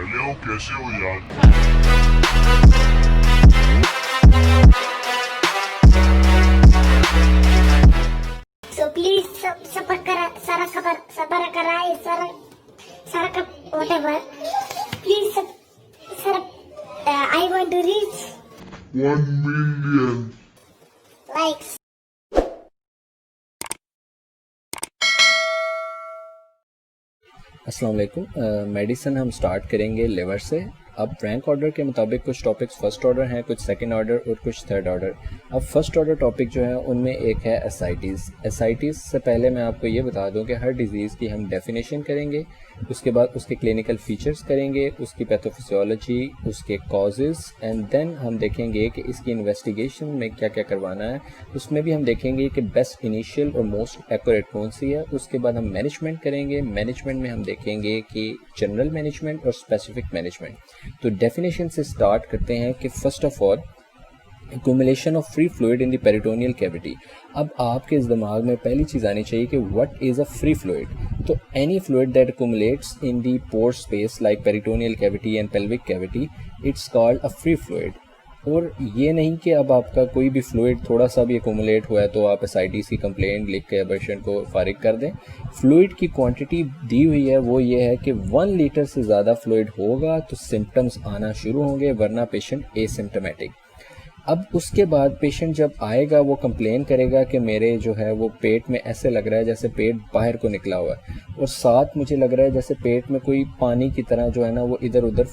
Hello कैसे हो यार। So please sabar karai sara whatever. Please sir, I want to reach 1 million likes. अस्सलाम वालेकुम। मेडिसिन हम स्टार्ट करेंगे लिवर से। अब रैंक ऑर्डर के मुताबिक कुछ टॉपिक्स फर्स्ट ऑर्डर हैं, कुछ सेकंड ऑर्डर और कुछ थर्ड ऑर्डर। अब फर्स्ट ऑर्डर टॉपिक जो है उनमें एक है एसाइटिस। एसाइटिस से पहले मैं आपको ये बता दूं कि हर डिज़ीज़ की हम डेफिनेशन करेंगे, उसके बाद उसके क्लिनिकल फीचर्स करेंगे, उसकी पैथोफिजियोलॉजी, उसके कॉजेज़, एंड देन हम देखेंगे कि इसकी इन्वेस्टिगेशन में क्या क्या करवाना है। उसमें भी हम देखेंगे कि बेस्ट इनिशियल और मोस्ट एक्यूरेट कौन सी है। उसके बाद हम मैनेजमेंट करेंगे। मैनेजमेंट में हम देखेंगे कि जनरल मैनेजमेंट और स्पेसिफिक मैनेजमेंट। तो डेफिनेशन से स्टार्ट करते हैं कि first of all accumulation of free fluid in the peritoneal cavity. अब आपके इस दिमाग में पहली चीज़ आनी चाहिए कि what is a free fluid. तो any fluid that accumulates in the pore space like peritoneal cavity and pelvic cavity, it's called a free fluid. और ये नहीं कि अब आपका कोई भी फ्लूइड थोड़ा सा भी एक्यूमुलेट हुआ है तो आप एसआईटीज़ की कंप्लेंट लिख के पेशेंट को फारिग कर दें। फ्लूइड की क्वांटिटी दी हुई है वो ये है कि 1 लीटर से ज़्यादा फ्लूइड होगा तो सिम्टम्स आना शुरू होंगे, वरना पेशेंट एसिम्टोमेटिक। अब उसके बाद पेशेंट जब आएगा वो कंप्लेन करेगा कि मेरे जो है वो पेट में ऐसे लग रहा है जैसे पेट बाहर को निकला हुआ है, और साथ मुझे लग रहा है जैसे पेट में कोई पानी की तरह जो है ना वो इधर उधर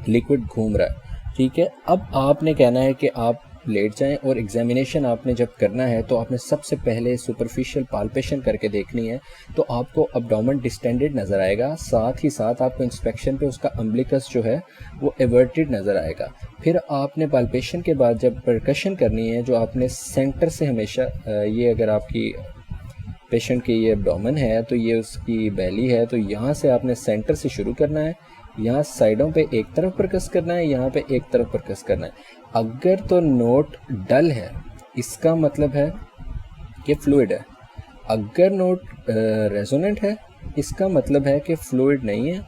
लिक्विड घूम रहा है। ठीक है, अब आपने कहना है कि आप लेट जाएं और एग्जामिनेशन आपने जब करना है तो आपने सबसे पहले सुपरफिशियल पाल्पेशन करके देखनी है। तो आपको अब्डोमेन डिस्टेंडेड नज़र आएगा, साथ ही साथ आपको इंस्पेक्शन पे उसका अम्बिलिकस जो है वो एवर्टेड नज़र आएगा। फिर आपने पाल्पेशन के बाद जब परकशन करनी है, जो आपने सेंटर से हमेशा ये अगर आपकी पेशेंट की ये एब्डोमेन है तो ये उसकी बैली है, तो यहाँ से आपने सेंटर से शुरू करना है। यहाँ साइडों पे एक तरफ परकस करना है, यहाँ पे एक तरफ परकस करना है। अगर तो नोट डल है इसका मतलब है कि फ्लूइड है, अगर नोट रेजोनेंट है इसका मतलब है कि फ्लूइड नहीं है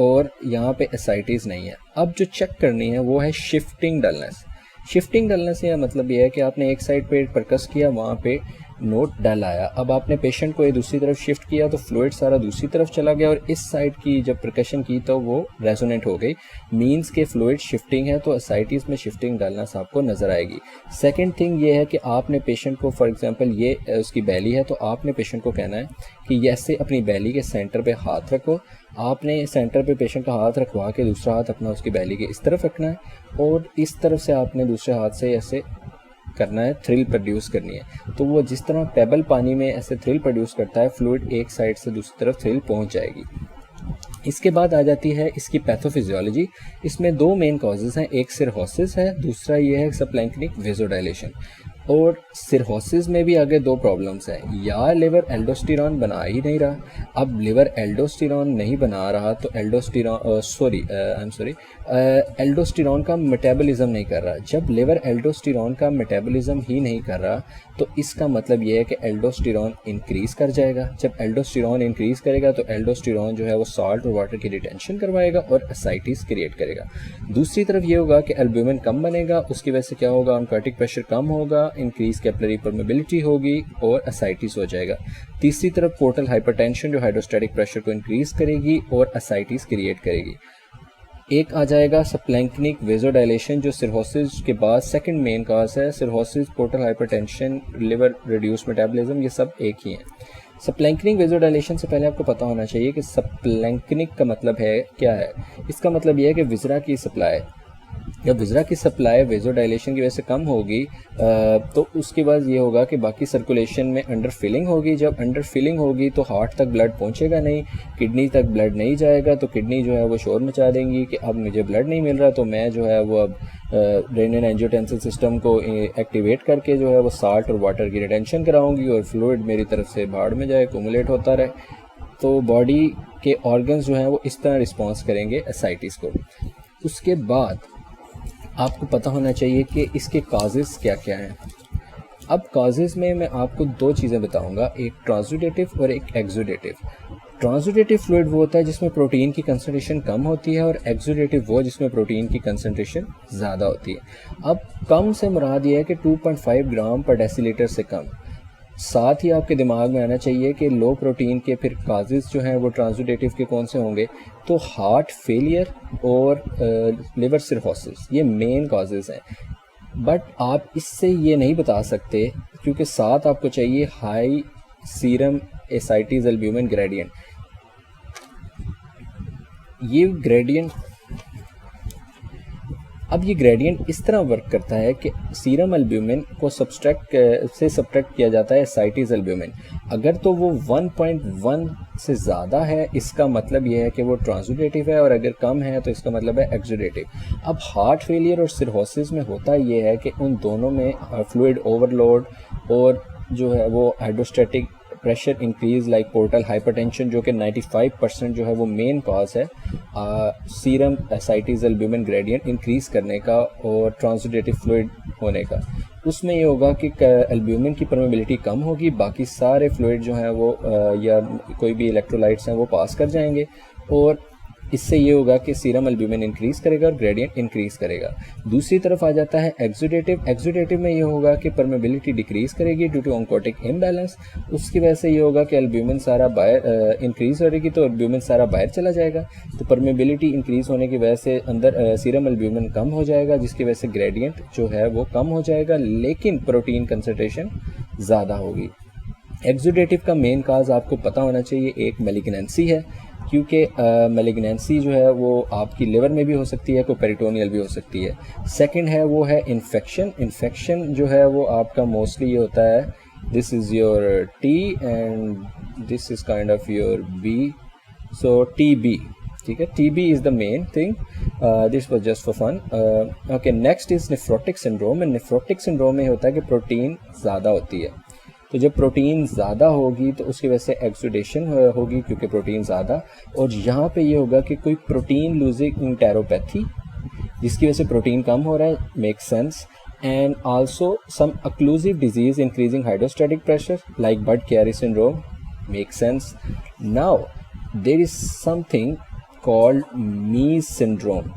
और यहाँ पे एसाइटिस नहीं है। अब जो चेक करनी है वो है शिफ्टिंग डलनेस। शिफ्टिंग डलनेस का मतलब ये है कि आपने एक साइड पे परकस किया, वहाँ पे नोट डल आया, अब आपने पेशेंट को ये दूसरी तरफ शिफ्ट किया तो फ्लूइड सारा दूसरी तरफ चला गया, और इस साइड की जब परकशन की तो वो रेजोनेंट हो गई, मींस के फ्लूइड शिफ्टिंग है, तो एसाइटिस में शिफ्टिंग डलनेस आपको नज़र आएगी। सेकंड थिंग ये है कि आपने पेशेंट को, फॉर एग्जांपल ये उसकी बैली है, तो आपने पेशेंट को कहना है कि ऐसे अपनी बैली के सेंटर पे हाथ रखो। आपने सेंटर पे पेशेंट का हाथ रखवा के दूसरा हाथ अपना उसकी बैली के इस तरफ रखना है, और इस तरफ से आपने दूसरे हाथ से ऐसे करना है, थ्रिल प्रोड्यूस करनी है। तो वो जिस तरह पेबल पानी में ऐसे थ्रिल प्रोड्यूस करता है, फ्लूइड एक साइड से दूसरी तरफ थ्रिल पहुंच जाएगी। इसके बाद आ जाती है इसकी पैथोफिजियोलॉजी। इसमें 2 मेन कॉजेज़ हैं, एक सिरहोसिस है, दूसरा ये है सबक्लिनिक वेजोडाइलेशन। और सिरहोसिस में भी आगे 2 प्रॉब्लम्स हैं, या लिवर एल्डोस्टेरॉन बना ही नहीं रहा। अब लिवर एल्डोस्टेरॉन नहीं बना रहा तो एल्डोस्टेरॉन का मेटाबॉलिज्म नहीं कर रहा। जब लिवर एल्डोस्टेरॉन का मेटाबॉलिज्म ही नहीं कर रहा तो इसका मतलब ये है कि एल्डोस्टेरॉन इंक्रीज़ कर जाएगा। जब एल्डोस्टेरॉन इंक्रीज़ करेगा तो एल्डोस्टेरॉन जो है वो साल्ट और वाटर की रिटेंशन करवाएगा और एसाइटिस क्रिएट करेगा। दूसरी तरफ ये होगा कि एल्ब्यूमिन कम बनेगा, उसकी वजह से क्या होगा, ऑनकोटिक प्रेशर कम होगा, इंक्रीज कैपिलरी परमेबिलिटी होगी और एसाइटिस हो जाएगा। तीसरी तरफ पोर्टल हाइपरटेंशन जो हाइड्रोस्टैटिक प्रेशर को इंक्रीज करेगी और एसाइटिस क्रिएट करेगी। एक आ जाएगा सबक्लिनिक वेजोडाइलेशन, जो सिरहोसिस के बाद सेकंड मेन काज है। Cirrhosis, portal hypertension, liver reduce metabolism, ये सब एक ही हैं। सबक्लिनिक वेजोडाइलेशन से पहले आपको पता होना चाहिए कि सबक्लिनिक का मतलब है क्या है। इसका मतलब यह है कि विजरा की सप्लाई, जब विजरा की सप्लाई वेजोडाइलेशन की वजह से कम होगी तो उसके बाद ये होगा कि बाकी सर्कुलेशन में अंडर फिलिंग होगी। जब अंडर फिलिंग होगी तो हार्ट तक ब्लड पहुंचेगा नहीं, किडनी तक ब्लड नहीं जाएगा, तो किडनी जो है वो शोर मचा देंगी कि अब मुझे ब्लड नहीं मिल रहा, तो मैं जो है वो अब रेनिन एंजियोटेंसिन सिस्टम को एक्टिवेट करके जो है वो साल्ट और वाटर की रिटेंशन कराऊंगी और फ्लूइड मेरी तरफ से भाड़ में जाए, एक्यूमुलेट होता रहे। तो बॉडी के ऑर्गन्स जो हैं वो इस तरह रिस्पॉन्स करेंगे एसाइटिस को। उसके बाद आपको पता होना चाहिए कि इसके काजेज़ क्या क्या हैं। अब काजेज़ में मैं आपको 2 चीज़ें बताऊंगा, एक ट्रांसुडेटिव और एक एक्सुडेटिव। ट्रांसुडेटिव फ्लूइड वो होता है जिसमें प्रोटीन की कंसंट्रेशन कम होती है, और एक्सुडेटिव वो जिसमें प्रोटीन की कंसंट्रेशन ज़्यादा होती है। अब कम से मुराद ये है कि 2.5 ग्राम पर डेसीलीटर से कम। साथ ही आपके दिमाग में आना चाहिए कि लो प्रोटीन के फिर काजेज़ जो हैं वो ट्रांसुडेटिव के कौन से होंगे, तो हार्ट फेलियर और लिवर सिरहोसिस, ये मेन काजेज़ हैं। बट आप इससे ये नहीं बता सकते, क्योंकि साथ आपको चाहिए high serum ascites albumin gradient. ये ग्रेडियंट इस तरह वर्क करता है कि सीरम एल्ब्यूमिन को सब्सट्रैक्ट किया जाता है एसाइटिस एल्ब्यूमिन। अगर तो वो 1.1 से ज़्यादा है, इसका मतलब ये है कि वो ट्रांसुडेटिव है, और अगर कम है तो इसका मतलब है एक्सुडेटिव। अब हार्ट फेलियर और सिरहोसिस में होता ये है कि उन दोनों में फ्लूइड ओवरलोड और जो है वो hydrostatic pressure increase like portal hypertension, जो कि 95% जो है वो मेन कॉज है serum ascites albumin gradient increase करने का और ट्रांसुडेटिव फ्लूइड होने का। उसमें ये होगा कि एल्ब्यूमिन की परमेबिलिटी कम होगी, बाकी सारे फ्लूइड जो हैं वो या कोई भी इलेक्ट्रोलाइट्स हैं वो पास कर जाएंगे, और इससे ये होगा कि सीरम एल्ब्यूमिन इंक्रीज़ करेगा और ग्रेडियंट इंक्रीज़ करेगा। दूसरी तरफ आ जाता है एक्सुडेटिव में ये होगा कि परमेबिलिटी डिक्रीज़ करेगी ड्यू टू ऑन्कोटिक इम्बैलेंस। उसकी वजह से ये होगा कि एल्ब्यूमिन सारा बाहर इंक्रीज़ करेगी, तो एल्ब्यूमिन सारा बाहर चला जाएगा, तो परमेबिलिटी इंक्रीज़ होने की वजह से अंदर सीरम एल्ब्यूमिन कम हो जाएगा, जिसकी वजह से ग्रेडियंट जो है वो कम हो जाएगा, लेकिन प्रोटीन कंसंट्रेशन ज़्यादा होगी। एक्सुडेटिव का मेन काज आपको पता होना चाहिए, एक मैलिग्नेंसी है, क्योंकि मैलिग्नेंसी जो है वो आपकी लिवर में भी हो सकती है, कोई पेरिटोनियल भी हो सकती है। सेकंड है वो है इन्फेक्शन जो है वो आपका मोस्टली ये होता है, this is your T and this is kind of your B, so TB, ठीक है, TB is the main thing, this was just for fun. Okay, next is nephrotic syndrome. And nephrotic syndrome में होता है कि protein ज़्यादा होती है, तो जब प्रोटीन ज़्यादा होगी तो उसकी वजह से एक्सुडेशन होगी, क्योंकि प्रोटीन ज़्यादा, और यहाँ पे ये होगा कि कोई प्रोटीन लूजिंग इंटेरोपैथी जिसकी वजह से प्रोटीन कम हो रहा है, make sense. And also some occlusive disease increasing hydrostatic pressure like Budd Chiari syndrome, make sense. Now there is something called Meigs syndrome.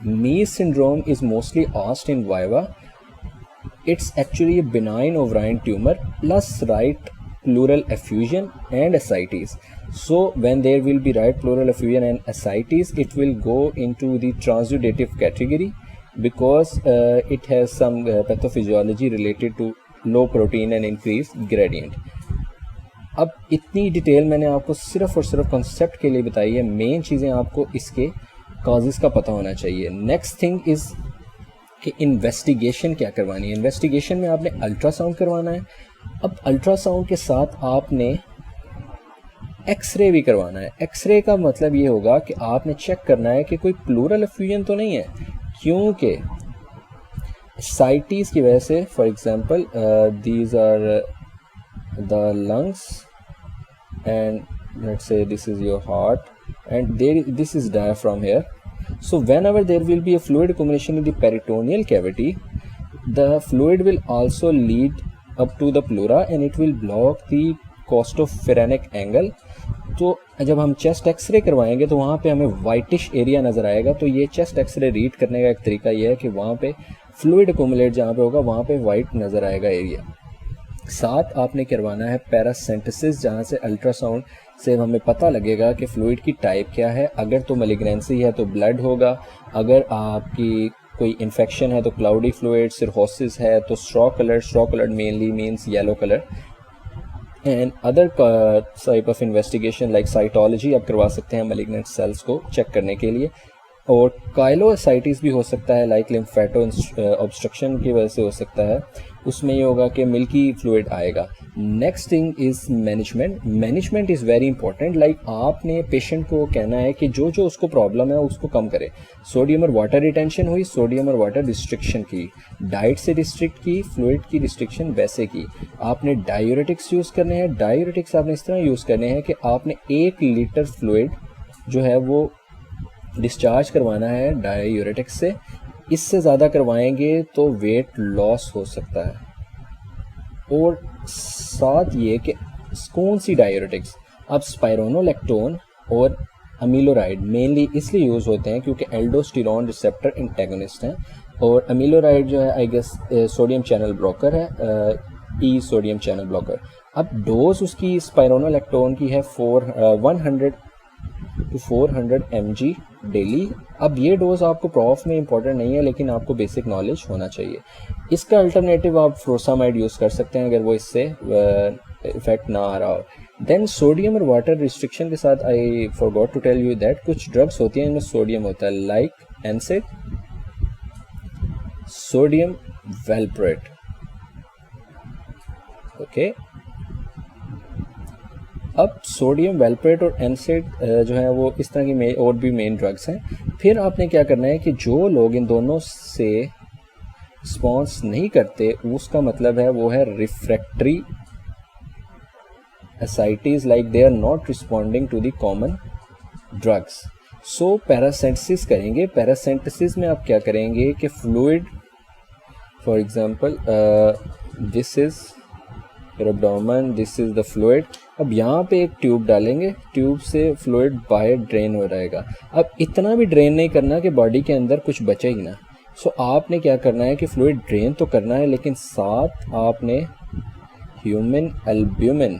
Meigs syndrome is mostly asked in viva. It's actually a benign ovarian tumor plus right pleural effusion and ascites. So when there will be right pleural effusion and ascites, it will go into the transudative category because it has some pathophysiology related to low protein and increased gradient. अब इतनी detail मैंने आपको सिर्फ और सिर्फ concept के लिए बताई है, मेन चीज़ें आपको इसके काजेज़ का पता होना चाहिए। नेक्स्ट थिंग इज़ कि इन्वेस्टिगेशन क्या करवानी है। इन्वेस्टिगेशन में आपने अल्ट्रासाउंड करवाना है। अब अल्ट्रासाउंड के साथ आपने एक्सरे भी करवाना है। एक्सरे का मतलब ये होगा कि आपने चेक करना है कि कोई प्लूरल एफ्यूजन तो नहीं है, क्योंकि साइटीज़ की वजह से, for example these are the lungs and let's say this is your heart and this is diaphragm here. So whenever there will be a fluid accumulation in the peritoneal cavity, the fluid will also lead up to the pleura and it will block the costophrenic angle. तो जब हम chest x ray करवाएंगे तो वहाँ पे हमें whitish area नज़र आएगा। तो ये चेस्ट एक्सरे रीड करने का एक तरीका ये है कि वहाँ पे फ्लूइड अकोमुलेट जहाँ पे होगा वहाँ पे वाइट नज़र आएगा एरिया। साथ आपने करवाना है पैरासेंटेसिस, जहाँ से अल्ट्रासाउंड से हमें पता लगेगा कि फ्लूइड की टाइप क्या है। अगर तो मैलिग्नेंसी है तो ब्लड होगा, अगर आपकी कोई इन्फेक्शन है तो क्लाउडी फ्लूइड, सिरहोसिस है तो straw colour mainly means yellow colour. And other type of investigation like cytology आप करवा सकते हैं मैलिग्नेंट सेल्स को चेक करने के लिए। और काइलोसाइटिस भी हो सकता है, लाइक लिम्फेटो ऑब्स्ट्रक्शन की वजह से हो सकता है। उसमें ये होगा कि मिल्की फ्लूइड आएगा। Next thing is management is very important. Like आपने पेशेंट को कहना है कि जो जो उसको प्रॉब्लम है उसको कम करे। सोडियम और वाटर रिटेंशन हुई, सोडियम और वाटर रिस्ट्रिक्शन की, डाइट से रिस्ट्रिक्ट की, फ्लूइड की रिस्ट्रिक्शन वैसे की। आपने डायूरेटिक्स यूज़ करने हैं। डायूरेटिक्स आपने इस तरह यूज़ करने हैं कि आपने 1 लीटर फ्लूइड जो है वो डिस्चार्ज करवाना है डायूरेटिक्स से। इससे ज़्यादा करवाएंगे तो वेट लॉस हो सकता है। और साथ ये कि कौन सी डायूरेटिक्स, अब स्पाइरोनोलैक्टोन और अमीलोराइड मेनली इसलिए यूज़ होते हैं क्योंकि एल्डोस्टेरोन रिसेप्टर इंटेगोनिस्ट हैं, और अमीलोराइड जो है I guess sodium channel blocker है, ई सोडियम चैनल ब्लॉकर। अब डोज उसकी स्पाइरोनोलैक्टोन की है 100 to 400 mg डेली। अब ये डोज आपको प्रॉफ में इंपॉर्टेंट नहीं है, लेकिन आपको बेसिक नॉलेज होना चाहिए। इसका अल्टरनेटिव आप फ्रोसामाइड यूज़ कर सकते हैं अगर वो इससे इफेक्ट ना आ रहा हो। देन सोडियम और वाटर रिस्ट्रिक्शन के साथ I forgot to tell you that कुछ ड्रग्स होती हैं इनमें सोडियम होता है, like NSAID, sodium valproate, okay. अब सोडियम वेलप्रेट और एनसेड जो है वो इस तरह की और भी मेन ड्रग्स हैं। फिर आपने क्या करना है कि जो लोग इन दोनों से रिस्पॉन्स नहीं करते, उसका मतलब है वो है refractory ascites, like they are not responding to the common drugs. So पैरासेंटेसिस करेंगे। पैरासेंटेसिस में आप क्या करेंगे कि fluid, for example this is your abdomen, this is the fluid. अब यहाँ पे एक ट्यूब डालेंगे, ट्यूब से फ्लूइड बाहर ड्रेन हो रहेगा। अब इतना भी ड्रेन नहीं करना कि बॉडी के अंदर कुछ बचे ही ना। सो आपने क्या करना है कि फ्लूइड ड्रेन तो करना है, लेकिन साथ आपने ह्यूमन एल्ब्यूमिन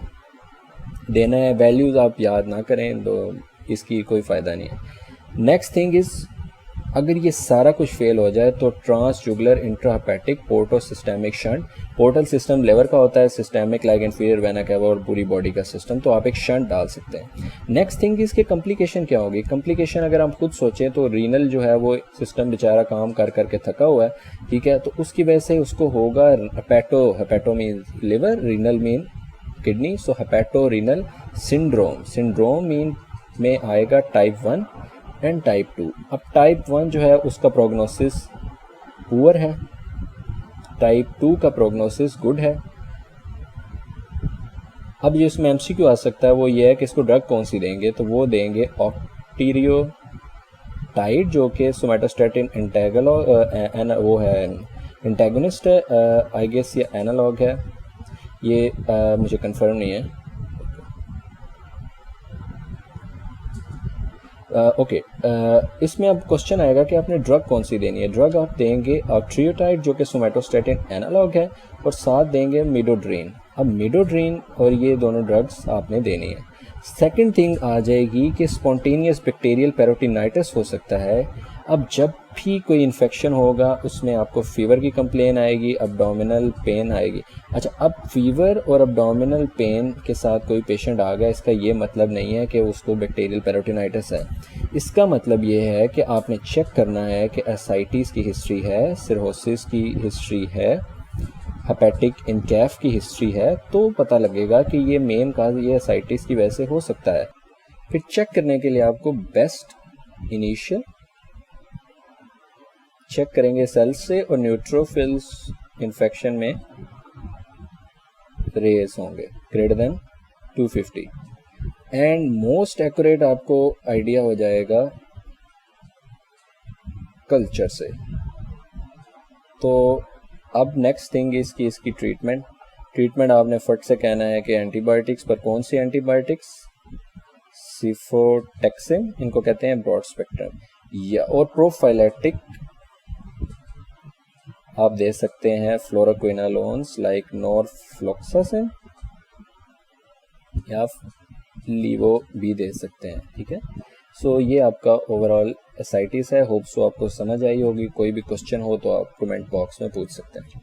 देना है। वैल्यूज़ आप याद ना करें तो इसकी कोई फ़ायदा नहीं है। नेक्स्ट थिंग इज़, अगर ये सारा कुछ फेल हो जाए तो transjugular intrahepatic porto systemic shunt. Portal system liver का होता है, systemic like inferior vena cava और पूरी बॉडी का सिस्टम, तो आप एक शंट डाल सकते हैं। नेक्स्ट थिंग इसके कम्प्लिकेशन क्या होगी? कम्प्लिकेशन अगर हम खुद सोचें तो रीनल जो है वो सिस्टम बेचारा काम कर करके थका हुआ है, ठीक है, तो उसकी वजह से उसको होगा hepato mean liver, renal mean kidney, so hepato renal syndrome. Syndrome mean में आएगा टाइप 1 एंड टाइप 2। अब टाइप 1 जो है उसका प्रोग्नोसिस पुअर है, टाइप 2 का प्रोग्नोसिस गुड है। अब जो इसमें एमसीक्यू आ सकता है वो ये है कि इसको ड्रग कौन सी देंगे, तो वो देंगे ऑक्टीरियोटाइड जो कि सोमैटोस्टैटिन वो है इंटेगोनिस्ट है, आई गेस ये एनालॉग है, ये मुझे कंफर्म नहीं है। ओके, इसमें अब क्वेश्चन आएगा कि आपने ड्रग कौन सी देनी है। ड्रग आप देंगे ऑक्ट्रियोटाइड जो कि सोमैटोस्टैटिन एनालॉग है, और साथ देंगे मिडोड्रीन। अब मिडोड्रीन और ये दोनों ड्रग्स आपने देनी है। सेकंड थिंग आ जाएगी कि स्पॉन्टेनियस बैक्टीरियल पेरोटिनाइटिस हो सकता है। अब जब भी कोई इन्फेक्शन होगा उसमें आपको फीवर की कंप्लेन आएगी, अब्डोमिनल पेन आएगी। अच्छा, अब फीवर और अब्डोमिनल पेन के साथ कोई पेशेंट आ गया, इसका ये मतलब नहीं है कि उसको बैक्टीरियल पेरोटिनाइटिस है। इसका मतलब ये है कि आपने चेक करना है कि एसाइटिस की हिस्ट्री है, सिरहोसिस की हिस्ट्री है, हेपेटिक इनकैफ की हिस्ट्री है, तो पता लगेगा कि ये मेन काज ये एसाइटिस की वजह से हो सकता है। फिर चेक करने के लिए आपको बेस्ट इनिशियल चेक करेंगे सेल्स से, और न्यूट्रोफिल्स इन्फेक्शन में रेज होंगे greater than 250, and most accurate आपको आइडिया हो जाएगा कल्चर से। तो अब नेक्स्ट थिंग इसकी ट्रीटमेंट आपने फट से कहना है कि एंटीबायोटिक्स पर कौन सी एंटीबायोटिक्स, सिफोटेक्सिन इनको कहते हैं ब्रॉड स्पेक्ट्रम, या और प्रोफाइलेटिक आप दे सकते हैं फ्लोरोक्विनालोन्स लाइक नॉरफ्लॉक्सासिन या लीवो भी दे सकते हैं, ठीक है। सो ये आपका ओवरऑल एसाइटिस है। होप सो आपको समझ आई होगी। कोई भी क्वेश्चन हो तो आप कमेंट बॉक्स में पूछ सकते हैं।